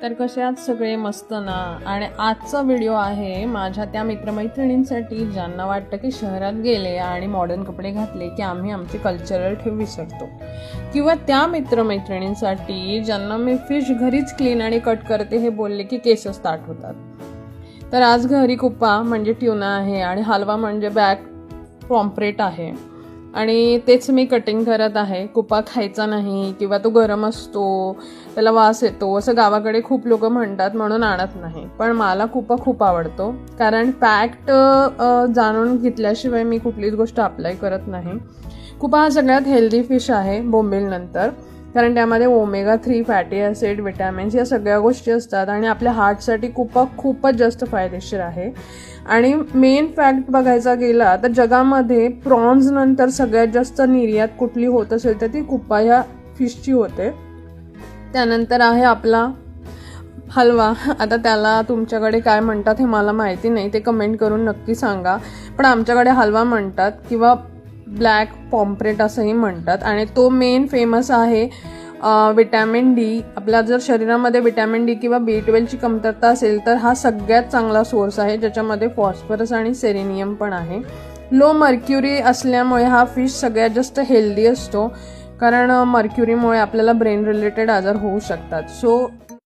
तर कसे आहात सगळे? मस्त ना? आणि आजचा व्हिडिओ आहे माझ्या त्या मित्रमैत्रिणींसाठी ज्यांना वाटतं की शहरात गेले आणि मॉडर्न कपडे घातले की आम्ही आमचे कल्चरल ठेवू विसरतो, किंवा त्या मित्रमैत्रिणींसाठी ज्यांना मी फिश घरीच क्लीन आणि कट करते हे बोलले की केस स्टार्ट होतात. तर आज घरी कुप्पा म्हणजे ट्यूना आहे आणि हलवा म्हणजे बॅक पॉम्प्रेट आहे आणि तेच मी कटिंग करत आहे. कुप्पा खायचा नाही किंवा तो गरम असतो, त्याला वास येतो असं गावाकडे खूप लोक म्हणतात, म्हणून आणत नाही. पण मला कुप्पा खूप आवडतो, कारण फॅक्ट जाणून घेतल्याशिवाय मी कुठलीच गोष्ट अप्लाय करत नाही. कुप्पा हा सगळ्यात हेल्दी फिश आहे बोंबील नंतर, कारण त्यामध्ये ओमेगा 3 फॅटी ॲसिड, विटॅमिन्स या सगळ्या गोष्टी असतात आणि आपल्या हार्टसाठी कुप्पा खूपच जास्त फायदेशीर आहे. आणि मेन फॅक्ट बघायचा गेला तर जगामध्ये प्रॉन्स नंतर सगळ्यात जास्त निर्यात कुठली होत असेल तर ती कुप्पा ह्या फिशची होते. त्यानंतर आहे आपला हलवा. आता त्याला तुमच्याकडे काय म्हणतात हे मला माहिती नाही, ते कमेंट करून नक्की सांगा. पण आमच्याकडे हलवा म्हणतात किंवा ब्लॅक पॉम्प्रेट असंही म्हणतात. आणि तो मेन फेमस आहे विटॅमिन डी. आपल्या जर शरीरामध्ये विटॅमिन डी किंवा B12ची कमतरता असेल तर हा सगळ्यात चांगला सोर्स आहे, ज्याच्यामध्ये फॉस्फरस आणि सेलेनियम पण आहे. लो मर्क्युरी असल्यामुळे हा फिश सगळ्यात जास्त हेल्दी असतो, कारण मर्क्युरीमुळे आपल्याला ब्रेन रिलेटेड आजार होऊ शकतात. सो